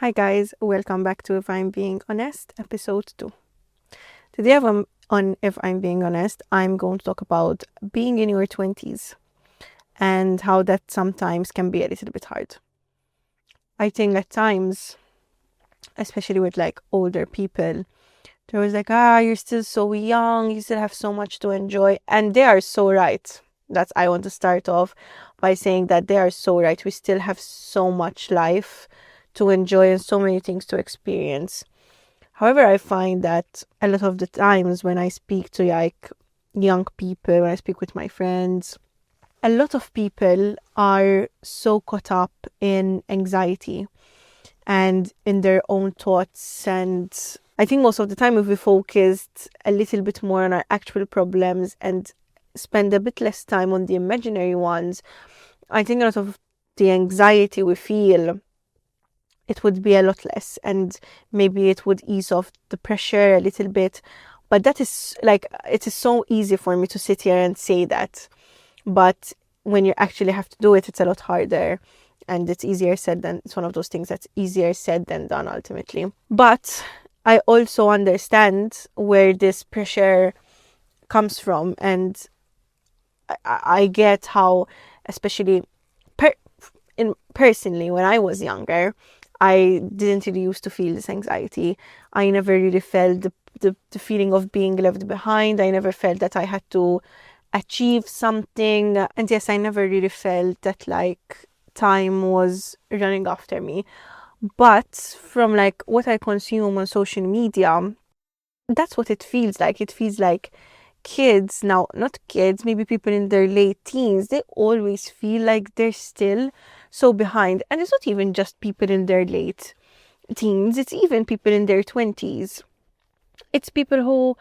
Hi guys, welcome back to If I'm Being Honest, episode 2. Today on If I'm Being Honest, I'm going to talk about being in your 20s and how that sometimes can be a little bit hard. I think at times, especially with like older people, they're always like, you're still so young, you still have so much to enjoy. And they are so right. I want to start off by saying that they are so right. We still have so much life to enjoy and so many things to experience. However, I find that a lot of the times when I speak to like young people, when I speak with my friends, a lot of people are so caught up in anxiety and in their own thoughts. And I think most of the time, if we focused a little bit more on our actual problems and spend a bit less time on the imaginary ones, I think a lot of the anxiety we feel, it would be a lot less, and maybe it would ease off the pressure a little bit. But that is like, it is so easy for me to sit here and say that, but when you actually have to do it, it's a lot harder, and it's one of those things that's easier said than done ultimately. But I also understand where this pressure comes from, and I get how, especially personally, when I was younger, I didn't really used to feel this anxiety. I never really felt the feeling of being left behind. I never felt that I had to achieve something. And yes, I never really felt that like time was running after me. But from like what I consume on social media, that's what it feels like. It feels like kids now, not kids, maybe people in their late teens, they always feel like they're still so behind. And it's not even just people in their late teens, it's even people in their 20s. It's people who,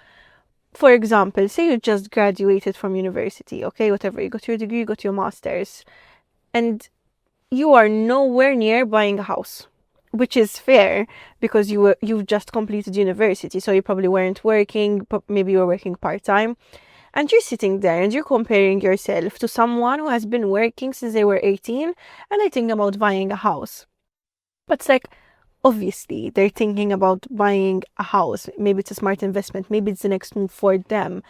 for example, say you just graduated from university, okay, whatever, you got your degree, you got your master's, and you are nowhere near buying a house, which is fair because you've just completed university, so you probably weren't working, maybe you were working part-time, and you're sitting there and you're comparing yourself to someone who has been working since they were 18 and they think about buying a house. But it's like, obviously they're thinking about buying a house, maybe it's a smart investment, maybe it's the next move for them,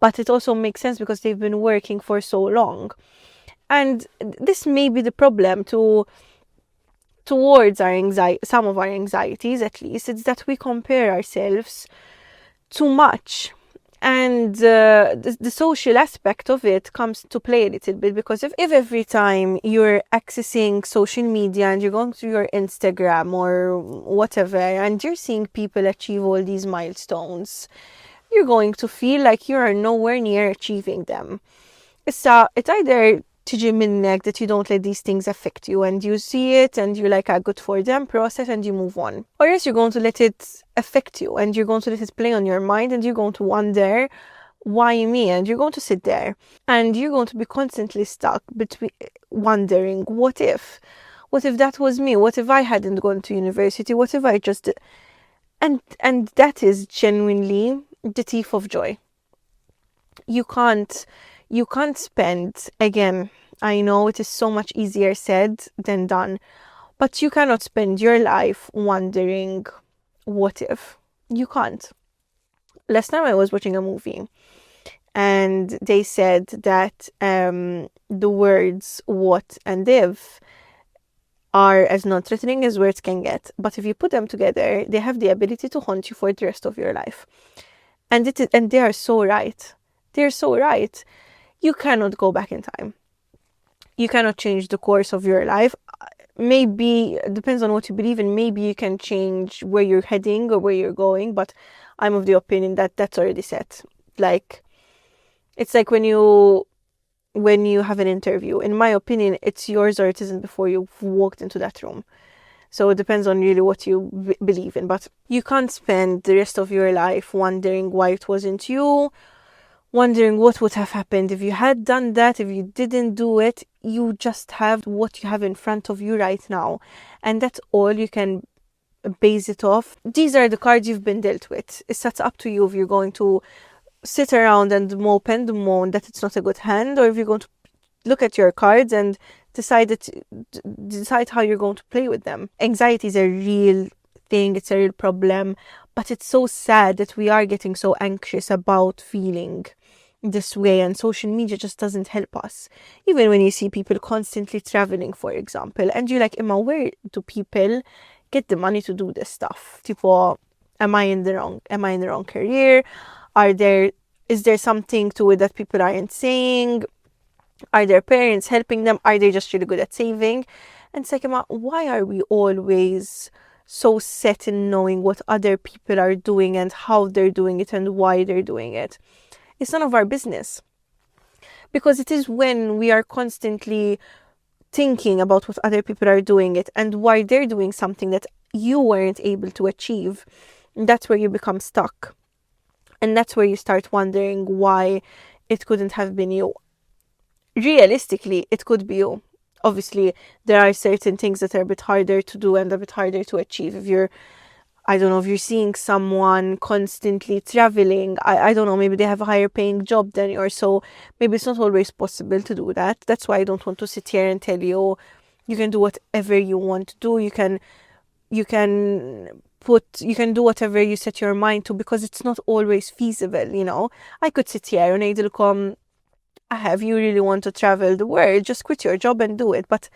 but it also makes sense because they've been working for so long. And this may be the problem towards our anxiety, some of our anxieties at least, it's that we compare ourselves too much. And the social aspect of it comes to play a little bit, because if every time you're accessing social media and you're going through your Instagram or whatever and you're seeing people achieve all these milestones, you're going to feel like you are nowhere near achieving them. So it's either تجي منك that you don't let these things affect you and you see it and you're like, good for them, process, and you move on. Or else you're going to let it affect you and you're going to let it play on your mind and you're going to wonder, why me? And you're going to sit there and you're going to be constantly stuck between wondering, what if that was me? What if I hadn't gone to university? What if I just did? And that is genuinely the thief of joy. You can't spend, again, I know it is so much easier said than done, but you cannot spend your life wondering, what if? You can't. Last time I was watching a movie and they said that the words what and if are as non-threatening as words can get, but if you put them together, they have the ability to haunt you for the rest of your life. And they are so right. They're so right. You cannot go back in time. You cannot change the course of your life. Maybe, it depends on what you believe in, maybe you can change where you're heading or where you're going, but I'm of the opinion that that's already set. Like, it's like when you have an interview, in my opinion, it's yours or it isn't before you've walked into that room. So it depends on really what you believe in, but you can't spend the rest of your life wondering why it wasn't you, wondering what would have happened if you had done that, if you didn't do it. You just have what you have in front of you right now. And that's all you can base it off. These are the cards you've been dealt with. It's up to you if you're going to sit around and mope and moan that it's not a good hand, or if you're going to look at your cards and decide how you're going to play with them. Anxiety is a real thing, it's a real problem, but it's so sad that we are getting so anxious about feeling this way, and social media just doesn't help us. Even when you see people constantly traveling, for example, and you're like, Emma, where do people get the money to do this stuff? Tipo, am I in the wrong career? Is there something to it that people aren't saying? Are their parents helping them? Are they just really good at saving? And it's like, Emma, why are we always so set in knowing what other people are doing and how they're doing it and why they're doing it? It's none of our business. Because it is when we are constantly thinking about what other people are doing it and why they're doing something that you weren't able to achieve, that's where you become stuck. And that's where you start wondering why it couldn't have been you. Realistically, it could be you. Obviously, there are certain things that are a bit harder to do and a bit harder to achieve. If you're seeing someone constantly traveling, I don't know, maybe they have a higher paying job than you, or so maybe it's not always possible to do that. That's why I don't want to sit here and tell you, you can do whatever you want to do. You can do whatever you set your mind to, because it's not always feasible. I could sit here and I'd come, have you really want to travel the world, just quit your job and do it. But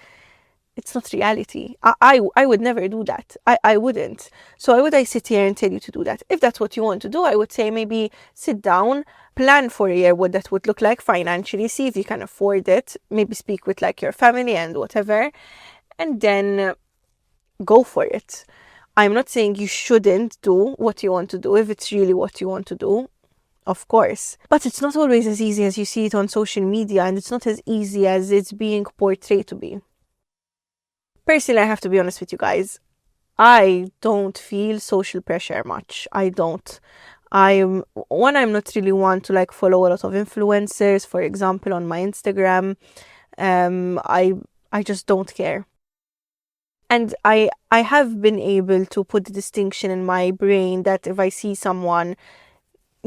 it's not reality. I would never do that. I wouldn't. So why would I sit here and tell you to do that? If that's what you want to do, I would say maybe sit down, plan for a year what that would look like financially, see if you can afford it, maybe speak with like your family and whatever, and then go for it. I'm not saying you shouldn't do what you want to do if it's really what you want to do. Of course. But it's not always as easy as you see it on social media, and it's not as easy as it's being portrayed to be. Personally, I have to be honest with you guys. I don't feel social pressure much. I don't. I'm not really one to like follow a lot of influencers, for example, on my Instagram. I just don't care. And I have been able to put the distinction in my brain that if I see someone,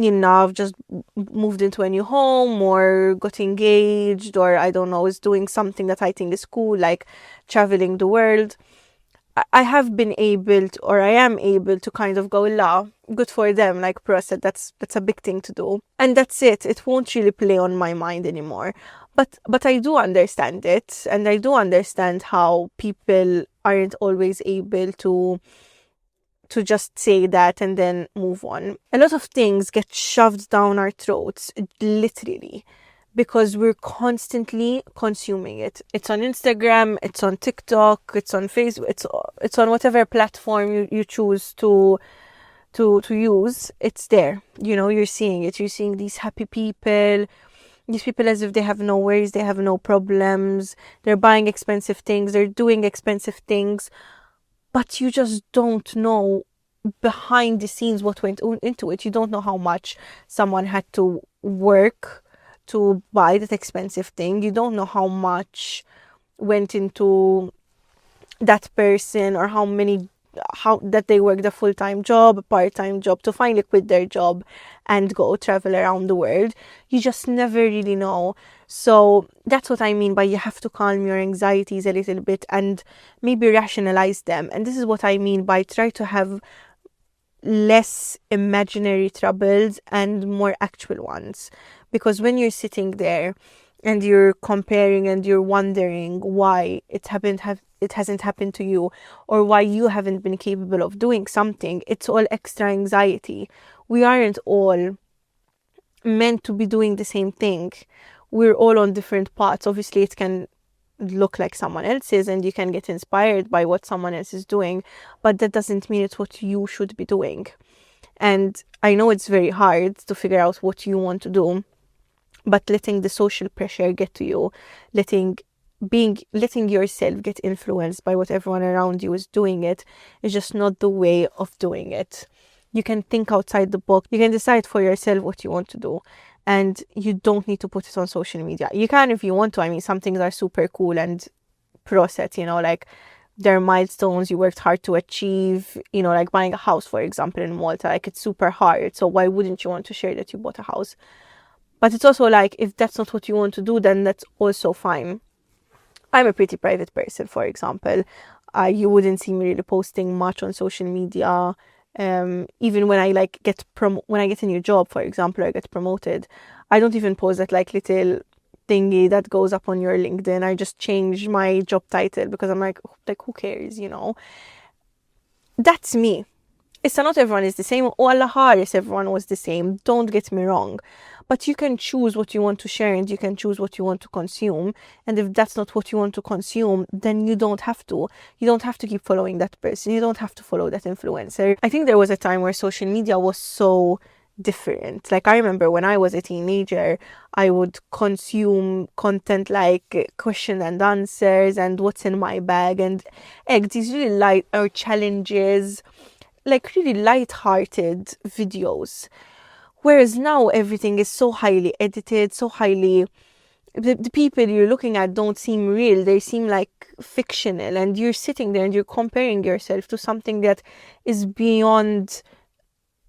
I've just moved into a new home or got engaged, or I don't know, is doing something that I think is cool, like traveling the world, I have been able to, or I am able to kind of go, la, good for them, like Pro said, that's a big thing to do. And that's it. It won't really play on my mind anymore. But I do understand it, and I do understand how people aren't always able to just say that and then move on. A lot of things get shoved down our throats, literally, because we're constantly consuming it. It's on Instagram, it's on TikTok, it's on Facebook, it's on whatever platform you choose to use. It's there. You're seeing it. You're seeing these happy people. These people as if they have no worries, they have no problems. They're buying expensive things, they're doing expensive things. But you just don't know behind the scenes what went into it. You don't know how much someone had to work to buy that expensive thing. You don't know how much went into that person, or how that they worked a full-time job, a part-time job, to finally quit their job and go travel around the world. You just never really know. So that's what I mean by you have to calm your anxieties a little bit and maybe rationalize them. And this is what I mean by try to have less imaginary troubles and more actual ones. Because when you're sitting there and you're comparing and you're wondering why it hasn't happened to you, or why you haven't been capable of doing something, it's all extra anxiety. We aren't all meant to be doing the same thing. We're all on different paths. Obviously, it can look like someone else's and you can get inspired by what someone else is doing, but that doesn't mean it's what you should be doing. And I know it's very hard to figure out what you want to do, but letting the social pressure get to you, letting yourself get influenced by what everyone around you is doing, it is just not the way of doing it. You can think outside the box. You can decide for yourself what you want to do, and you don't need to put it on social media. You can if you want to. I mean, some things are super cool and process, like there are milestones you worked hard to achieve, like buying a house, for example, in Malta. Like, it's super hard, so why wouldn't you want to share that you bought a house? But it's also like, if that's not what you want to do, then that's also fine. I'm a pretty private person, for example. You wouldn't see me really posting much on social media. Even when I like when I get a new job, for example, I get promoted, I don't even post that like little thingy that goes up on your LinkedIn. I just change my job title because I'm like who cares, you know? That's me. It's not everyone is the same. Allah Haris, everyone was the same. Don't get me wrong. But you can choose what you want to share and you can choose what you want to consume. And if that's not what you want to consume, then you don't have to. You don't have to keep following that person. You don't have to follow that influencer. I think there was a time where social media was so different. Like I remember when I was a teenager, I would consume content like question and answers and what's in my bag and these really light or challenges, like really light-hearted videos. Whereas now everything is so highly edited, so highly, the people you're looking at don't seem real, they seem like fictional, and you're sitting there and you're comparing yourself to something that is beyond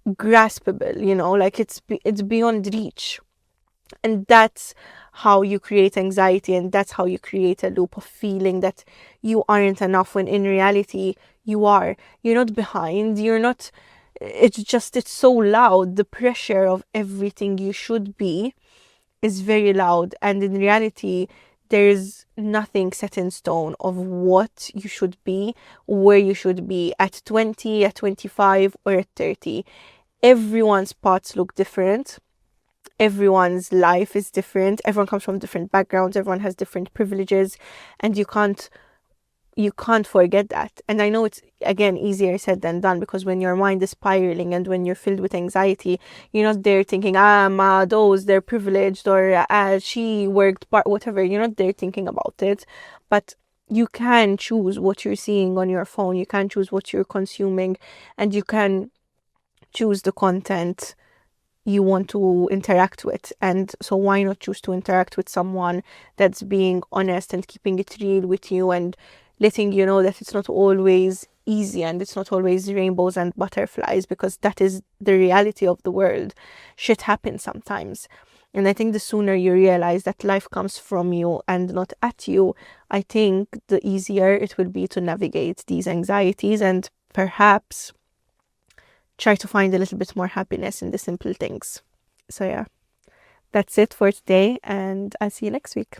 graspable, you know, like it's beyond reach. And that's how you create anxiety, and that's how you create a loop of feeling that you aren't enough, when in reality you are. You're not behind, you're not, it's so loud. The pressure of everything you should be is very loud, and in reality there's nothing set in stone of what you should be, where you should be at 20, at 25, or at 30. Everyone's paths look different. Everyone's life is different. Everyone comes from different backgrounds. Everyone has different privileges, and you can't forget that. And I know it's, again, easier said than done, because when your mind is spiraling and when you're filled with anxiety, you're not there thinking, those, they're privileged, or she worked part, whatever. You're not there thinking about it. But you can choose what you're seeing on your phone. You can choose what you're consuming, and you can choose the content you want to interact with. And so why not choose to interact with someone that's being honest and keeping it real with you, and letting you know that it's not always easy and it's not always rainbows and butterflies, because that is the reality of the world. Shit happens sometimes. And I think the sooner you realize that life comes from you and not at you, I think the easier it will be to navigate these anxieties, and perhaps try to find a little bit more happiness in the simple things. So yeah, that's it for today, and I'll see you next week.